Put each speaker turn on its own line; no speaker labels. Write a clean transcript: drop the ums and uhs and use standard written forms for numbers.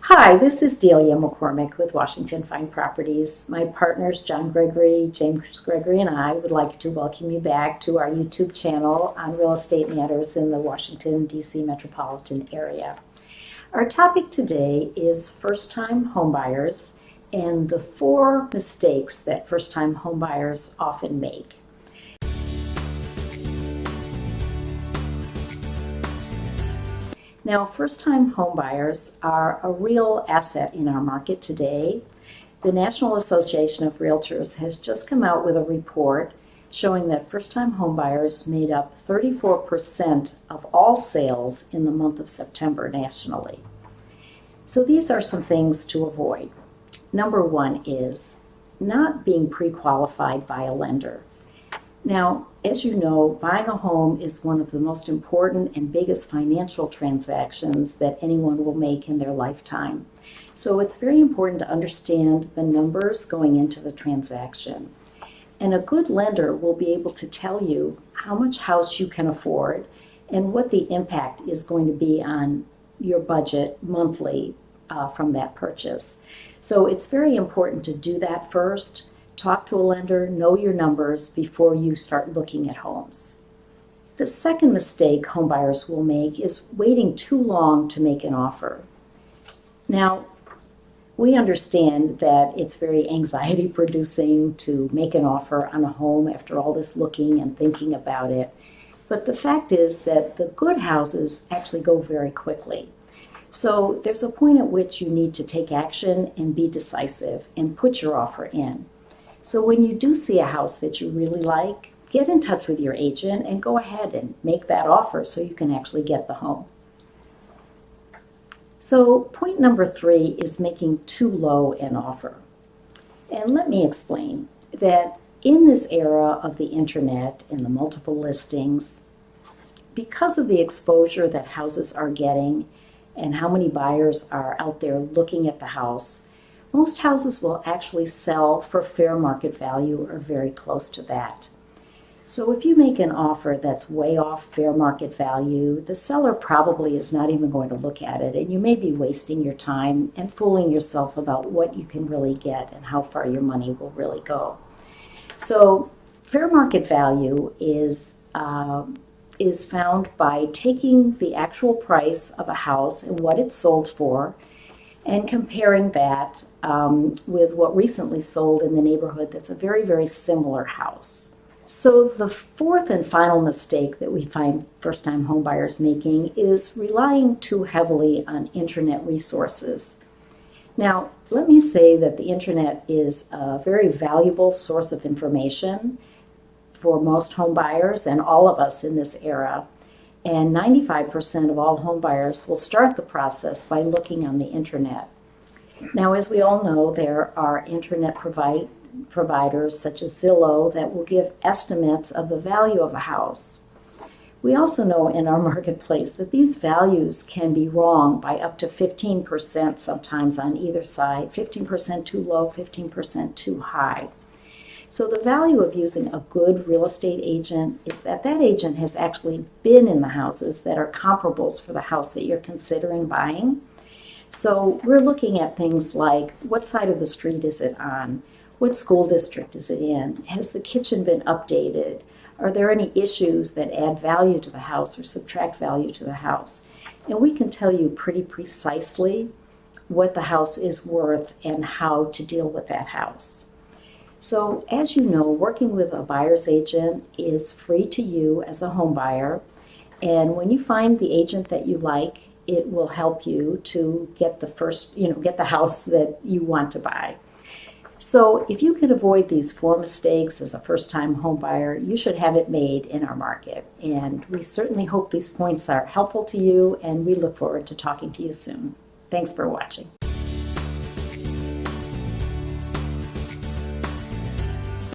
Hi, this is Delia McCormick with Washington Fine Properties. My partners, John Gregory, James Gregory, and I would like to welcome you back to our YouTube channel on real estate matters in the Washington, D.C. metropolitan area. Our topic today is first-time homebuyers and the 4 mistakes that first-time homebuyers often make. Now, first-time homebuyers are a real asset in our market today. The National Association of Realtors has just come out with a report showing that first-time homebuyers made up 34% of all sales in the month of September nationally. So these are some things to avoid. Number 1 is not being pre-qualified by a lender. Now, as you know, buying a home is one of the most important and biggest financial transactions that anyone will make in their lifetime. So it's very important to understand the numbers going into the transaction. And a good lender will be able to tell you how much house you can afford and what the impact is going to be on your budget monthly from that purchase. So it's very important to do that first. Talk to a lender, know your numbers before you start looking at homes. The second mistake homebuyers will make is waiting too long to make an offer. Now, we understand that it's very anxiety producing to make an offer on a home after all this looking and thinking about it. But the fact is that the good houses actually go very quickly. So there's a point at which you need to take action and be decisive and put your offer in. So when you do see a house that you really like, get in touch with your agent and go ahead and make that offer so you can actually get the home. So point number 3 is making too low an offer. And let me explain that in this era of the internet and the multiple listings, because of the exposure that houses are getting and how many buyers are out there looking at the house, most houses will actually sell for fair market value or very close to that. So if you make an offer that's way off fair market value, the seller probably is not even going to look at it, and you may be wasting your time and fooling yourself about what you can really get and how far your money will really go. So fair market value is found by taking the actual price of a house and what it's sold for and comparing that with what recently sold in the neighborhood that's a very, very similar house. So the 4th and final mistake that we find first-time homebuyers making is relying too heavily on internet resources. Now, let me say that the internet is a very valuable source of information for most homebuyers and all of us in this era. And 95% of all homebuyers will start the process by looking on the internet. Now, as we all know, there are internet providers such as Zillow that will give estimates of the value of a house. We also know in our marketplace that these values can be wrong by up to 15% sometimes on either side, 15% too low, 15% too high. So the value of using a good real estate agent is that that agent has actually been in the houses that are comparables for the house that you're considering buying. So we're looking at things like what side of the street is it on? What school district is it in? Has the kitchen been updated? Are there any issues that add value to the house or subtract value to the house? And we can tell you pretty precisely what the house is worth and how to deal with that house. So as you know, working with a buyer's agent is free to you as a home buyer. And when you find the agent that you like, it will help you to get get the house that you want to buy. So if you can avoid these 4 mistakes as a first-time home buyer, you should have it made in our market. And we certainly hope these points are helpful to you, and we look forward to talking to you soon. Thanks for watching.